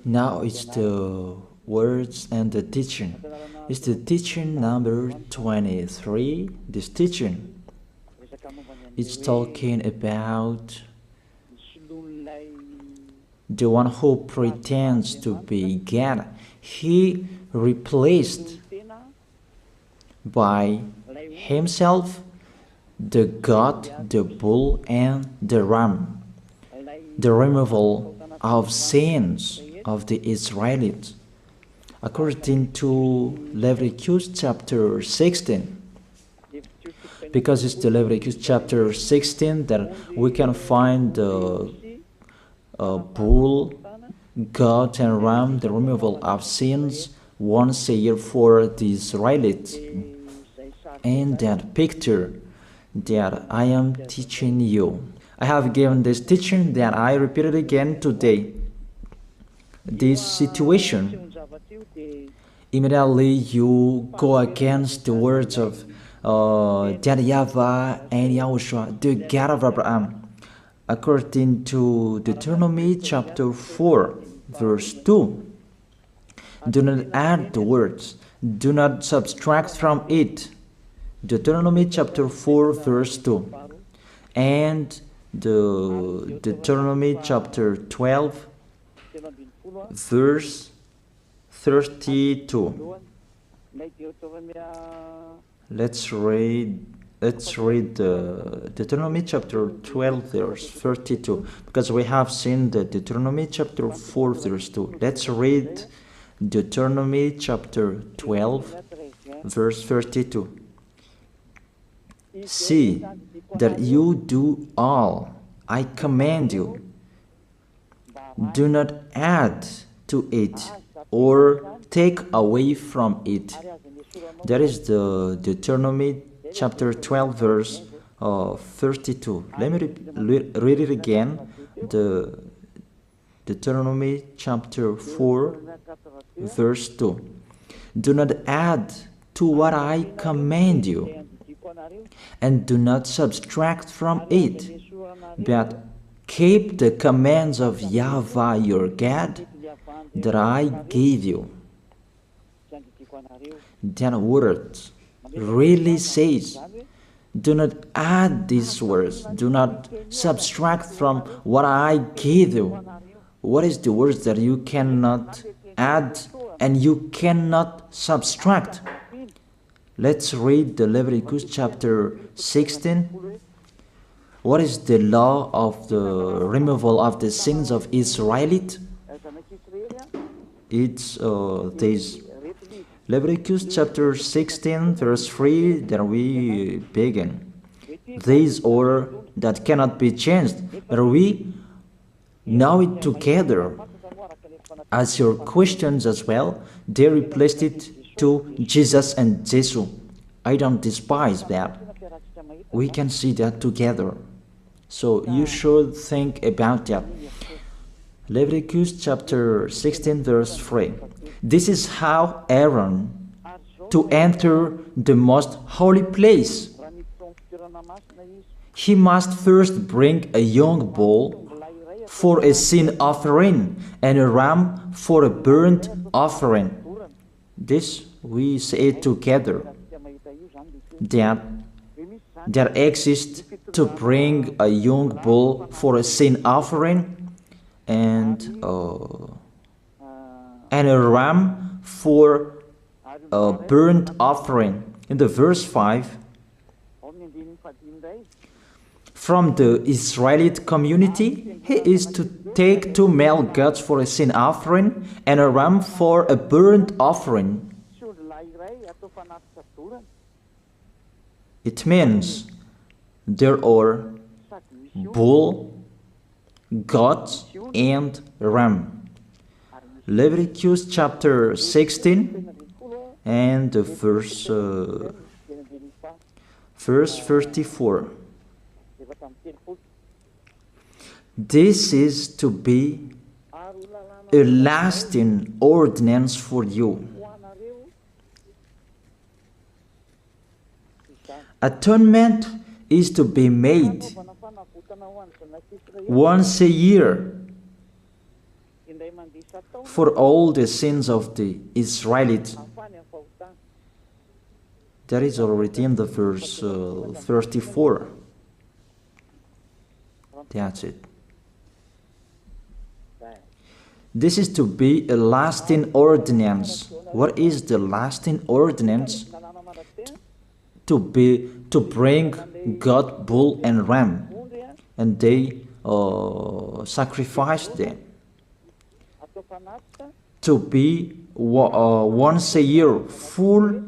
Now it's the words and the teaching. It's the teaching number 23. This teaching, it's talking about the one who pretends to be God. He replaced by himself the goat, the bull, and the ram. The removal of sins of the Israelites. According to Leviticus chapter 16, because it's the Leviticus chapter 16 that we can find the bull, goat, and ram, the removal of sins once a year for the Israelites. And that picture that I am teaching you, I have given this teaching that I repeated again today. This situation, immediately you go against the words of that YAHVAH and YAHOSHUAH, the God of Abraham. According to Deuteronomy chapter 4, verse 2, do not add the words, do not subtract from it. Deuteronomy chapter 4, verse 2. And the Deuteronomy chapter 12, verse 32. Let's read the Deuteronomy chapter 12, verse 32, because we have seen the Deuteronomy chapter 4, verse 2. Let's read Deuteronomy chapter 12, verse 32. See that you do all I command you. Do not add to it or take away from it. That is the Deuteronomy chapter 12, verse 32. Let me read it again. The Deuteronomy chapter 4, verse 2. Do not add to what I command you, and do not subtract from it, but keep the commands of YAHVAH your God that I gave you. That word really says, do not add these words, do not subtract from what I gave you. What is the words that you cannot add and you cannot subtract? Let's read the Leviticus chapter 16. What is the law of the removal of the sins of Israelite? It's this Leviticus chapter 16, verse 3, that we begin. This order that cannot be changed, but we know it together. As your questions as well, they replaced it to Jesus and Jesus. I don't despise that. We can see that together. So you should think about that. Leviticus chapter 16, verse 3. This is how Aaron to enter the most holy place. He must first bring a young bull for a sin offering and a ram for a burnt offering. This we say together, that there exists to bring a young bull for a sin offering and a ram for a burnt offering. In the verse 5, from the Israelite community, he is to take 2 male goats for a sin offering and a ram for a burnt offering. It means there are bull, goat, and ram. Leviticus chapter 16 and the verse 34. This is to be a lasting ordinance for you. Atonement is to be made once a year for all the sins of the Israelites. That is already in the verse 34. That's it. This is to be a lasting ordinance. What is the lasting ordinance? To bring God, bull and ram, and they sacrifice them. To be once a year full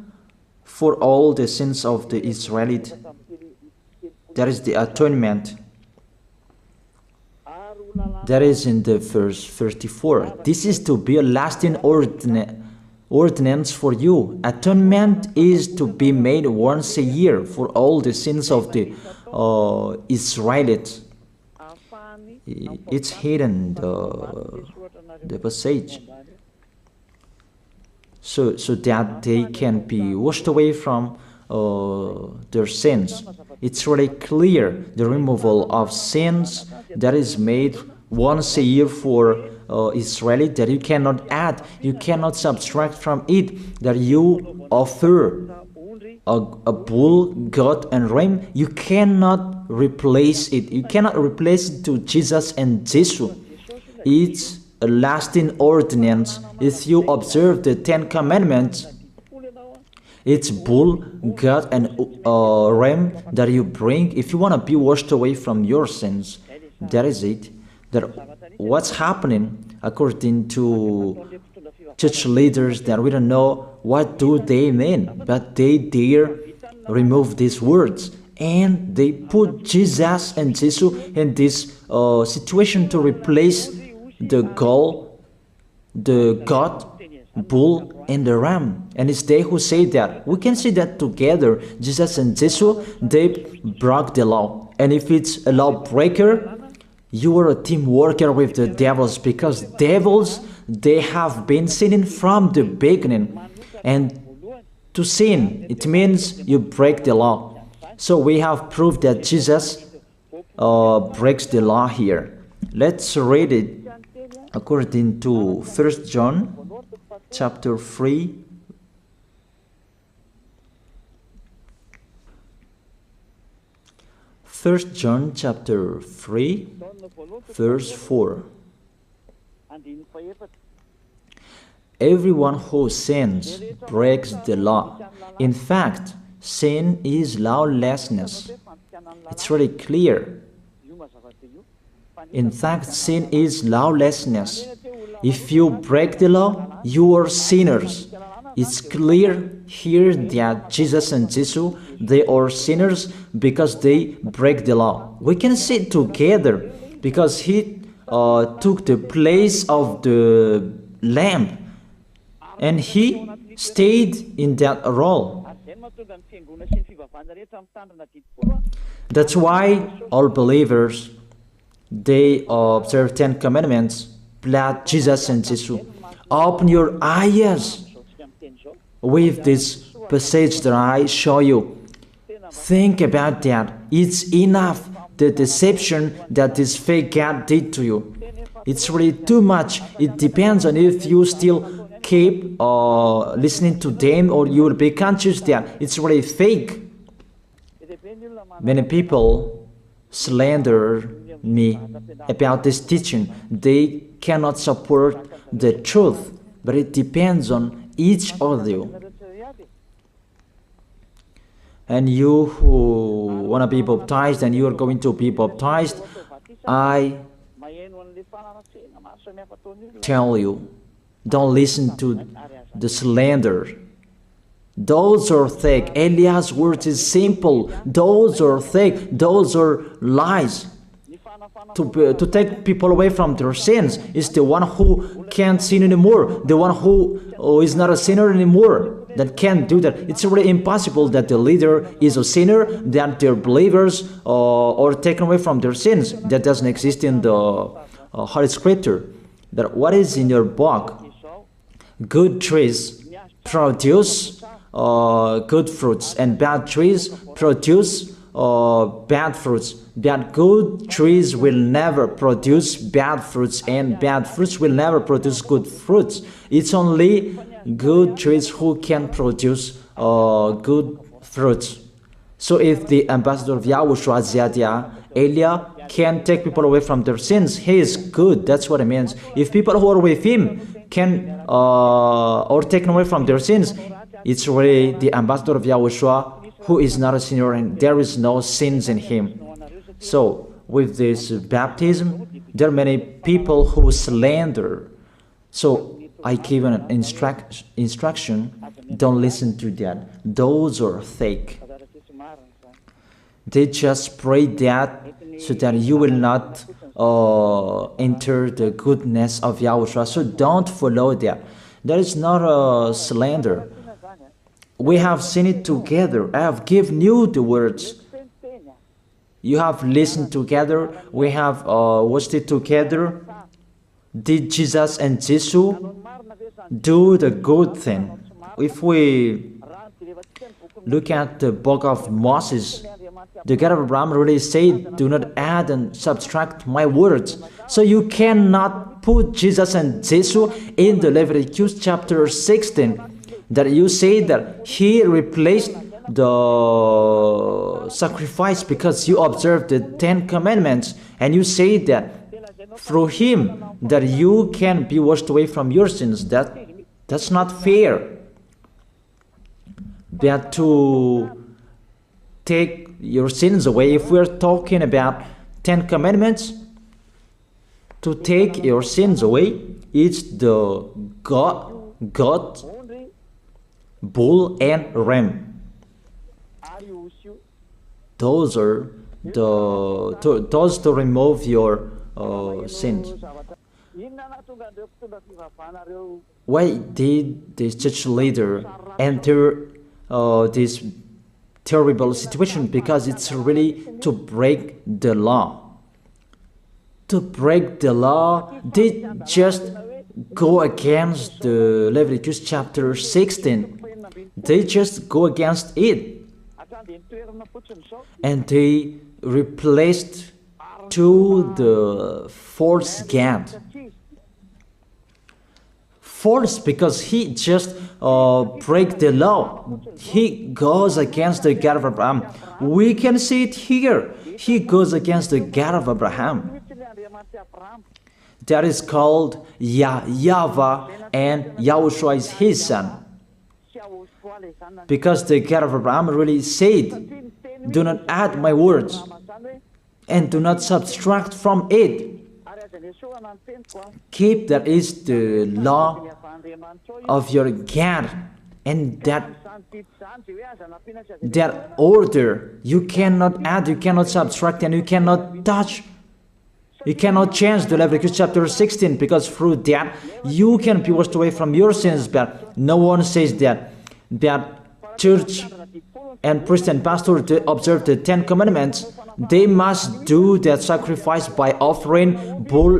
for all the sins of the Israelites. That is the atonement. That is in the verse 34. This is to be a lasting ordinance for you. Atonement is to be made once a year for all the sins of the Israelites. It's hidden, the passage, so that they can be washed away from their sins. It's really clear, the removal of sins that is made once a year for Israeli, that you cannot add, you cannot subtract from it, that you offer a bull, goat and ram, you cannot replace it. You cannot replace it to Jesus and Jesus. It's a lasting ordinance. If you observe the 10 Commandments, it's bull, goat and ram that you bring if you want to be washed away from your sins. That is it. That what's happening according to church leaders, that we don't know what do they mean, but they dare remove these words and they put Jesus and Jesus in this situation to replace the goat, bull and the ram. And it's they who say that. We can see that together, Jesus and Jesus, they broke the law. And if it's a lawbreaker, you are a team worker with the devils, because devils, they have been sinning from the beginning. And to sin, it means you break the law. So we have proof that Jesus breaks the law here. Let's read it according to 1 John chapter 3. First John chapter 3, verse 4. Everyone who sins breaks the law. In fact, sin is lawlessness. It's really clear. In fact, sin is lawlessness. If you break the law, you are sinners. It's clear here that Jesus and Jesus, they are sinners because they break the law. We can see it together because he took the place of the lamb and he stayed in that role. That's why all believers, they observe 10 commandments, blood, Jesus and Jesus. Open your eyes with this passage that I show you. Think about that. It's enough, the deception that this fake God did to you. It's really too much. It depends on if you still keep listening to them, or you will be conscious that it's really fake. Many people slander me about this teaching. They cannot support the truth, but it depends on each of you. And you who want to be baptized and you are going to be baptized, I tell you, don't listen to the slander. Those are fake. Eliah's words is simple. Those are fake. Those are lies. To take people away from their sins is the one who can't sin anymore. The one who is not a sinner anymore, that can't do that. It's really impossible that the leader is a sinner, that their believers are taken away from their sins. That doesn't exist in the Holy Scripture. But what is in your book? Good trees produce good fruits, and bad trees produce bad fruits. Bad good trees will never produce bad fruits, and bad fruits will never produce good fruits. It's only good trees who can produce good fruits. So if the ambassador of Yahushua, Ziyadiyah, Elia, can take people away from their sins, he is good. That's what it means. If people who are with him can or taken away from their sins, it's really the ambassador of Yahushua who is not a sinner, and there is no sins in him. So with this baptism, there are many people who slander. So I give an instruction, don't listen to that. Those are fake. They just pray that so that you will not enter the goodness of Yahushua. So don't follow that. That is not a slander. We have seen it together. I have given you the words. You have listened together. We have watched it together. Did Jesus and Jesus do the good thing? If we look at the book of Moses, the God of Abraham really said, do not add and subtract my words. So you cannot put Jesus and Jesus in the Leviticus chapter 16. That you say that he replaced the sacrifice because you observed the 10 commandments, and you say that through him that you can be washed away from your sins. That's not fair. That to take your sins away, if we're talking about 10 commandments, to take your sins away, it's the goat, bull, and ram. Those are those to remove your sins. Why did this church leader enter this terrible situation? Because it's really to break the law. To break the law, they just go against the Leviticus chapter 16. They just go against it. And they replaced to the false God. False because he just break the law. He goes against the God of Abraham. We can see it here. He goes against the God of Abraham. That is called YAHVAH, and YAHOSHUAH is his son. Because the God of Abraham really said, do not add my words and do not subtract from it. Keep, that is the law of your God, and that order. You cannot add, you cannot subtract, and you cannot touch. You cannot change the Leviticus chapter 16, because through that you can be washed away from your sins. But no one says that church and priest and pastor to observe the 10 commandments, they must do that sacrifice by offering bull,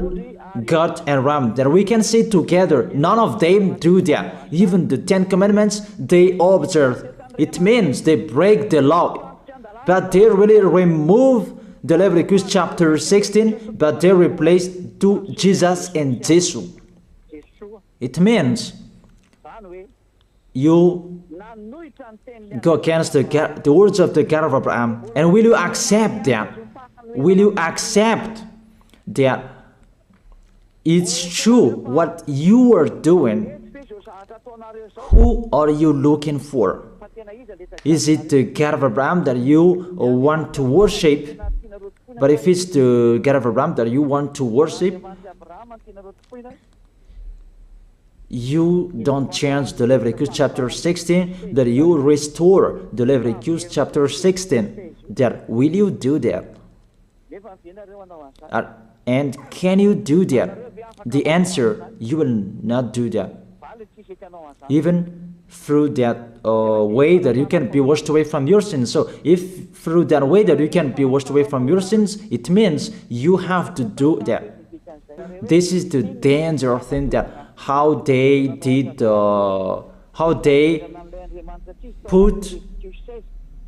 goat, and ram. That we can see together. None of them do that. Even the 10 commandments they observe. It means they break the law. But they really remove the Leviticus chapter 16, but they replace to Jesus and Jesus. It means you go against the words of the God of Abraham. And will you accept that? Will you accept that it's true what you are doing? Who are you looking for? Is it the God of Abraham that you want to worship? But if it's the God of Abraham that you want to worship, you don't change the Leviticus chapter 16, that you restore the Leviticus chapter 16. That will you do that? And can you do that? The answer, you will not do that. Even through that way that you can be washed away from your sins. So if through that way that you can be washed away from your sins, it means you have to do that. This is the danger thing, that how they did, how they put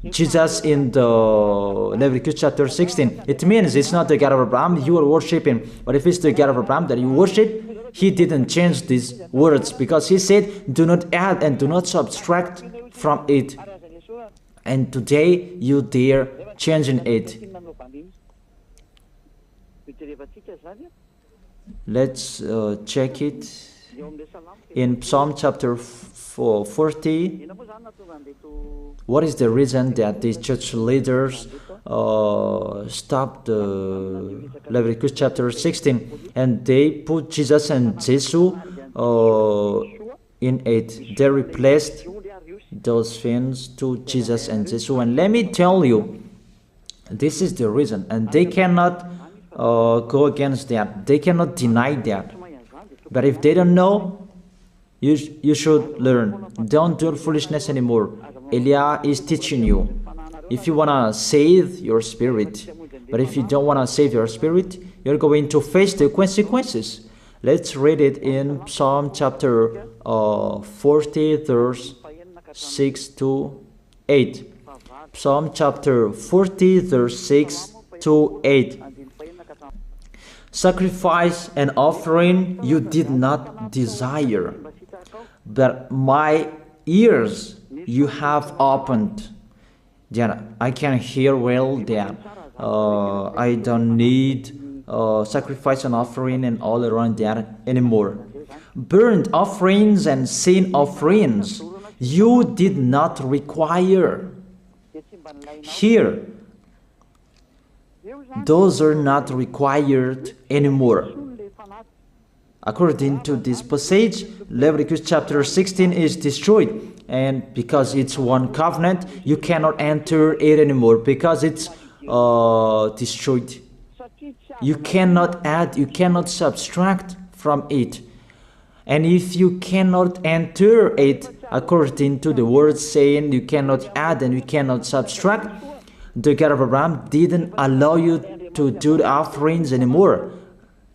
Jesus in the Leviticus chapter 16, it means it's not the God of Abraham you are worshiping. But if it's the God of Abraham that you worship, he didn't change these words, because he said, do not add and do not subtract from it. And today you dare changing it. Let's check it in Psalm chapter 40. What is the reason that these church leaders stopped the Leviticus chapter 16 and they put Jesus and Jesus in it? They replaced those things to Jesus and Jesus. And let me tell you, this is the reason, and they cannot go against that. They cannot deny that. But if they don't know, you should learn. Don't do foolishness anymore. Elia is teaching you. If you want to save your spirit, but if you don't want to save your spirit, you're going to face the consequences. Let's read it in Psalm chapter 40, verse 6 to 8. Psalm chapter 40, verse 6 to 8. Sacrifice and offering you did not desire, but my ears you have opened. That I can hear well that I don't need sacrifice and offering and all around that anymore. Burnt offerings and sin offerings you did not require. Here, those are not required anymore. According to this passage, Leviticus chapter 16 is destroyed, and because it's one covenant, you cannot enter it anymore because it's destroyed. You cannot add, you cannot subtract from it. And if you cannot enter it according to the word saying you cannot add and you cannot subtract, the God of Abraham didn't allow you to do the offerings anymore.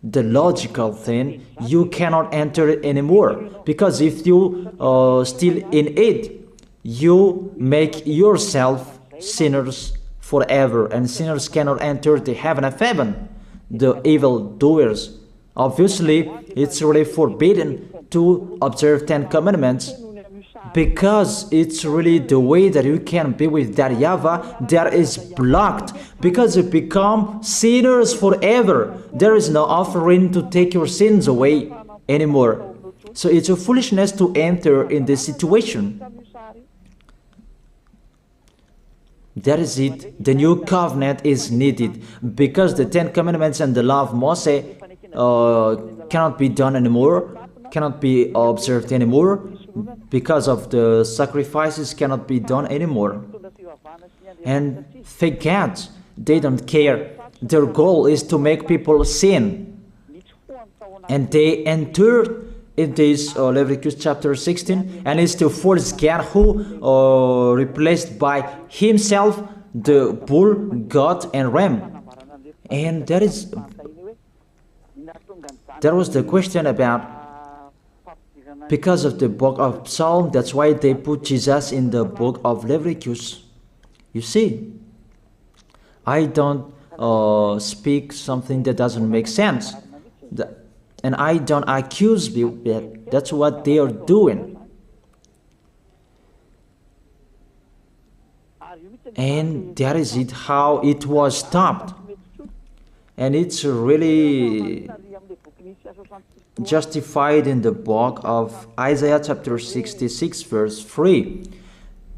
The logical thing, you cannot enter it anymore, because if you still in it, you make yourself sinners forever, and sinners cannot enter the heaven of heaven, the evil doers. Obviously, it's really forbidden to observe 10 commandments, because it's really the way that you can be with that YAHVAH that is blocked, because you become sinners forever. There is no offering to take your sins away anymore. So it's a foolishness to enter in this situation. That is it. The new covenant is needed, because the 10 commandments and the law of Moses cannot be done anymore, cannot be observed anymore, because of the sacrifices cannot be done anymore. And fake gods, they don't care. Their goal is to make people sin. And they entered in this Leviticus chapter 16, and it's to force God who replaced by himself the bull, goat, and ram. And that was the question about, because of the book of Psalm, that's why they put Jesus in the book of Leviticus. You see, I don't speak something that doesn't make sense. And I don't accuse people. That's what they are doing. And that is it, how it was stopped. And it's really justified in the book of Isaiah chapter 66 verse 3.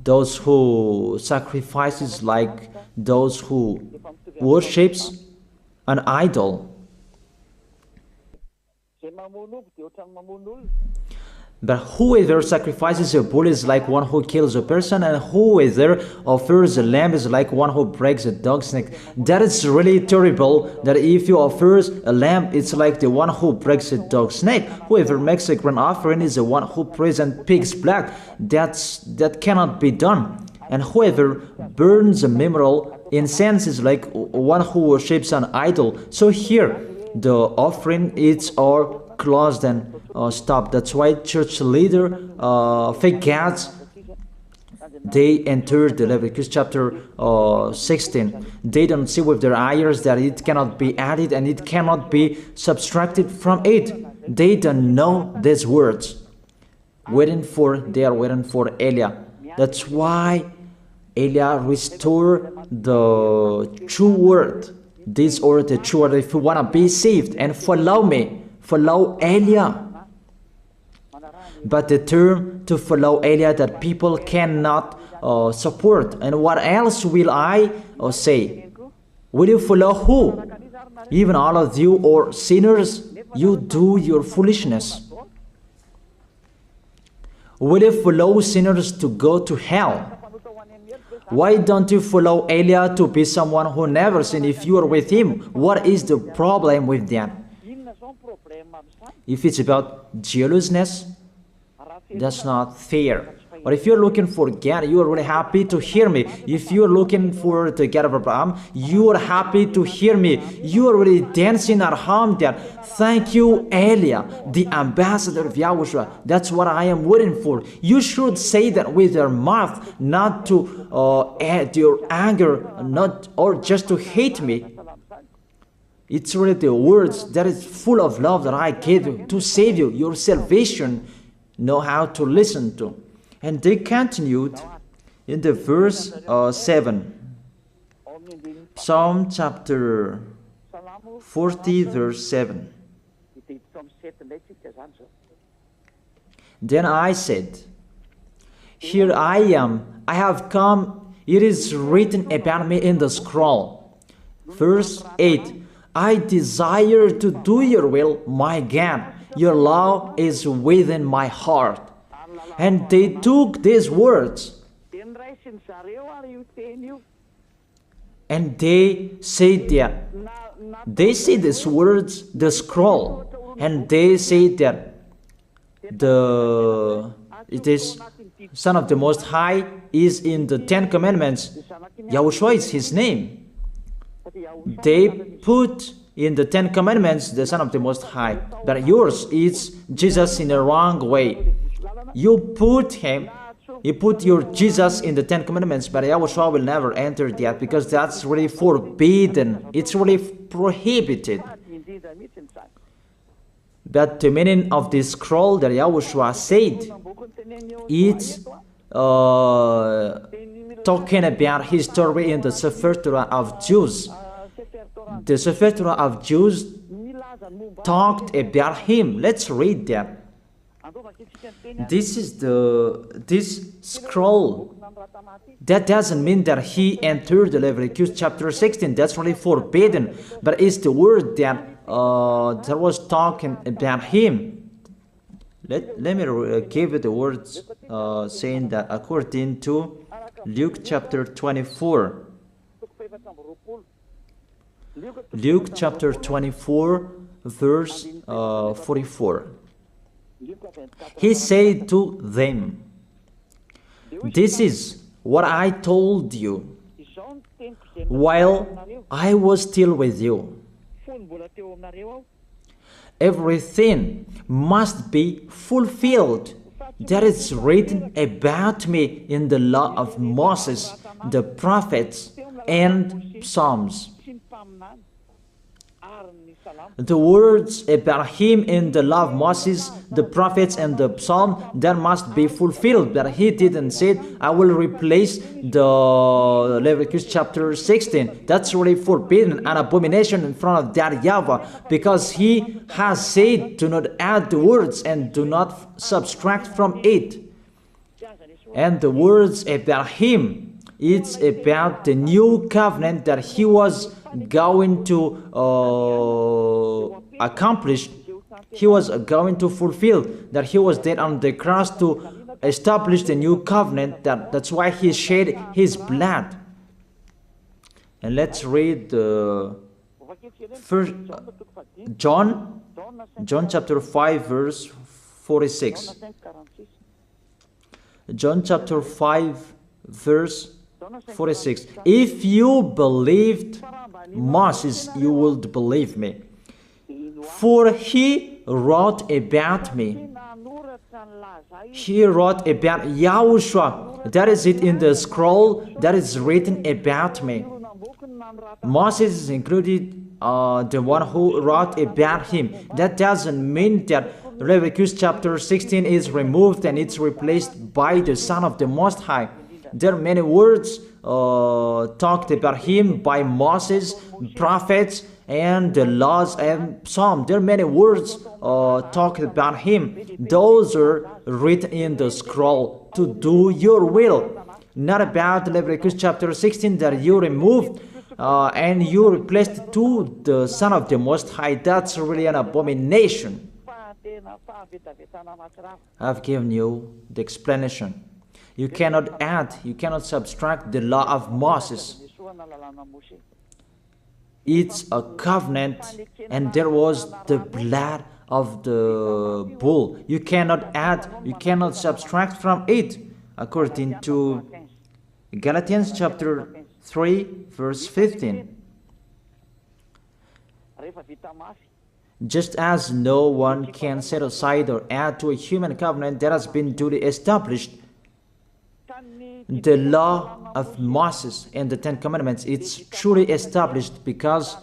Those who sacrifices like those who worships an idol. But whoever sacrifices a bull is like one who kills a person, and whoever offers a lamb is like one who breaks a dog's neck. That is really terrible, that if you offer a lamb, it's like the one who breaks a dog's neck. Whoever makes a grain offering is the one who prays and pig's blood. That cannot be done. And whoever burns a memorial incense is like one who worships an idol. So here, the offering is all closed and stopped. That's why church leader, fake gods, they entered the Leviticus chapter 16. They don't see with their eyes that it cannot be added and it cannot be subtracted from it. They don't know these words. They are waiting for Eliah. That's why Eliah restored the true word. This or the true word. If you want to be saved and follow me, follow Eliah. But the term to follow Eliah that people cannot support. And what else will I say? Will you follow who? Even all of you or sinners, you do your foolishness. Will you follow sinners to go to hell? Why don't you follow Eliah to be someone who never sinned if you are with him? What is the problem with that? If it's about jealousness, that's not fair. But if you're looking for God, you are really happy to hear me. If you're looking for the God of Abraham, you are happy to hear me. You are really dancing at home there. Thank you, Eliah, the ambassador of Yahushua. That's what I am waiting for. You should say that with your mouth, not to add your anger, not or just to hate me. It's really the words that is full of love that I gave you to save you. Your salvation, know how to listen to. And they continued in the verse 7. Psalm chapter 40 verse 7. Then I said, here I am, I have come, it is written about me in the scroll. Verse 8. I desire to do your will, my God. Your law is within my heart. And they took these words and they said that they say these words, the scroll, and they say that it is Son of the Most High is in the 10 Commandments. YAHOSHUAH is his name. They put in the 10 Commandments the Son of the Most High, but yours is Jesus in the wrong way. You put your Jesus in the 10 Commandments, but YAHOSHUAH will never enter that because that's really forbidden. It's really prohibited. But the meaning of this scroll that YAHOSHUAH said, it's talking about his story in the Sefer Torah of Jews. The Sefer Torah of Jews talked about him. Let's read that. This scroll. That doesn't mean that he entered the Leviticus chapter 16. That's really forbidden. But it's the word that was talking about him. Let me give you the words saying that according to Luke chapter 24. Luke chapter 24 verse 44. He said to them, this is what I told you while I was still with you. Everything must be fulfilled that is written about me in the law of Moses, the prophets, and Psalms. The words about him in the law of Moses, the prophets, and the psalm, that must be fulfilled. But he didn't say, I will replace the Leviticus chapter 16. That's really forbidden, an abomination in front of that YAHVAH, because he has said, do not add the words and do not subtract from it. And the words about him, it's about the new covenant that he was going to accomplish. He was going to fulfill, that he was dead on the cross to establish the new covenant. That's why he shed his blood. And let's read first John chapter 5 verse 46. John chapter 5 verse 46. If you believed Moses, you would believe me, for he wrote about me. He wrote about Yahushua. That is it in the scroll that is written about me. Moses is included, the one who wrote about him. That doesn't mean that Leviticus chapter 16 is removed and it's replaced by the Son of the Most High. There are many words talked about him by Moses, prophets, and the laws and Psalm. There are many words talked about him. Those are written in the scroll to do your will. Not about Leviticus chapter 16 that you removed and you replaced to the Son of the Most High. That's really an abomination. I've given you the explanation. You cannot add, you cannot subtract the law of Moses. It's a covenant, and there was the blood of the bull. You cannot add, you cannot subtract from it, according to Galatians chapter 3, verse 15. Just as no one can set aside or add to a human covenant that has been duly established, the law of Moses and the Ten Commandments, it's truly established because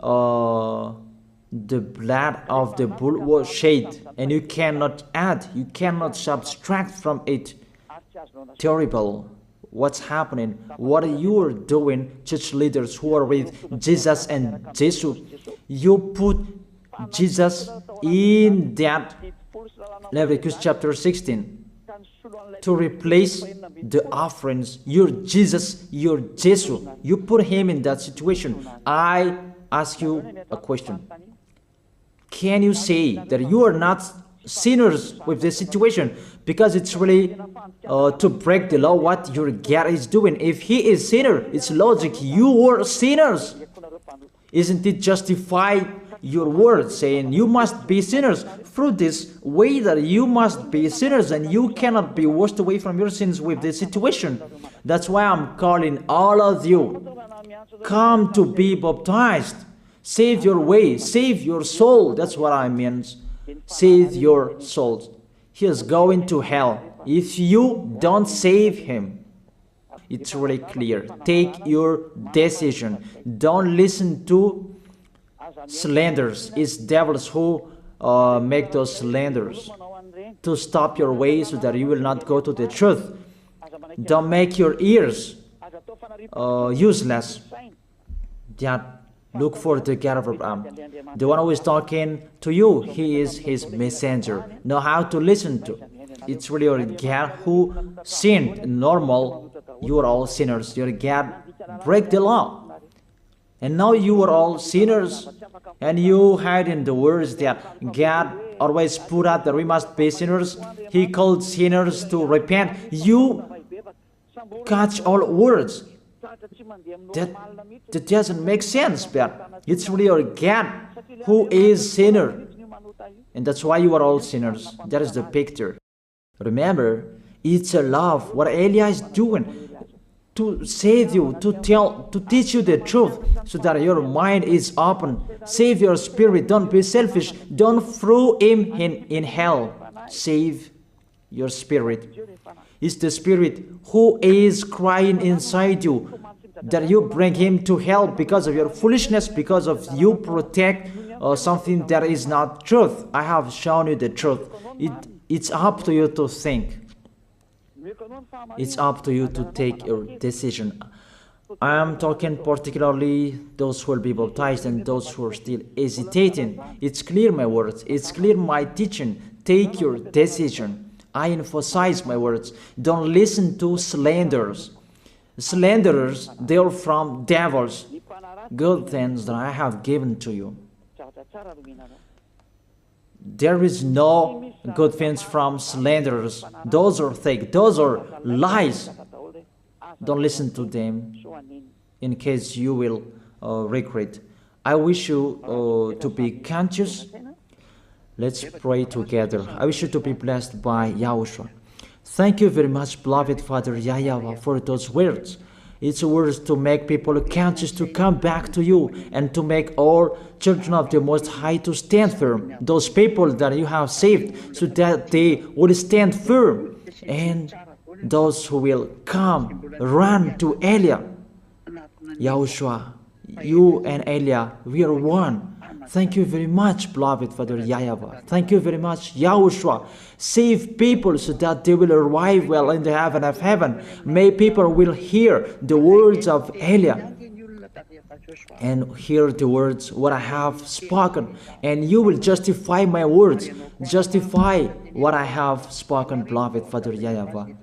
the blood of the bull was shed, and you cannot add, you cannot subtract from it. Terrible. What's happening? What are you doing, church leaders who are with Jesus and Jesus? You put Jesus in that Leviticus chapter 16 to replace the offerings. You're Jesus, you're Jesus. You put him in that situation. I ask you a question. Can you say that you are not sinners with this situation? Because it's really to break the law what your God is doing. If he is sinner, it's logic. You are sinners. Isn't it justify your word saying you must be sinners through this way that you must be sinners and you cannot be washed away from your sins with this situation? That's why I'm calling all of you, come to be baptized. Save your way, save your soul. That's what I mean. Save your souls. He is going to hell if you don't save him. It's really clear. Take your decision. Don't listen to slanders. It's devils who make those slanders to stop your way so that you will not go to the truth. Don't make your ears useless. Look for the God of Abraham. The one who is talking to you, he is his messenger. Know how to listen to. It's really your God who sinned. Normal, you are all sinners. Your God break the law. And now you are all sinners. And you hide in the words that God always put out that we must be sinners. He called sinners to repent. You catch all words. That doesn't make sense, but it's really your God who is sinner. And that's why you are all sinners. That is the picture. Remember, it's a love. What Elia is doing to save you, to teach you the truth so that your mind is open. Save your spirit. Don't be selfish. Don't throw him in hell. Save your spirit. It's the spirit who is crying inside you that you bring him to hell because of your foolishness, because of you protect something that is not truth. I have shown you the truth. It's up to you to think. It's up to you to take your decision. I am talking particularly those who will be baptized and those who are still hesitating. It's clear my words. It's clear my teaching. Take your decision. I emphasize my words. Don't listen to slanders. Slanderers, they are from devils. Good things that I have given to you. There is no good things from slanderers. Those are fake. Those are lies. Don't listen to them in case you will regret. I wish you to be conscious. Let's pray together. I wish you to be blessed by YAHOSHUAH. Thank you very much, beloved Father YAHVAH, for those words. It's words to make people conscious to come back to you, and to make all children of the Most High to stand firm. Those people that you have saved, so that they will stand firm. And those who will come, run to Elia. Yahushua, you and Elia, we are one. Thank you very much, beloved Father YAHVAH. Thank you very much, Yahushua. Save people so that they will arrive well in the heaven of heaven. May people will hear the words of Elia and hear the words what I have spoken, and you will justify my words, justify what I have spoken, beloved Father YAHVAH.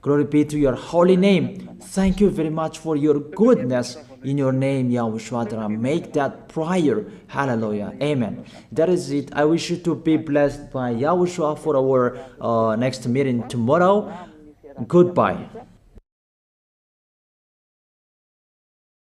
Glory be to your holy name. Thank you very much for your goodness. In your name, Yahushua, that I make that prayer. Hallelujah. Amen. That is it. I wish you to be blessed by Yahushua for our next meeting tomorrow. Goodbye.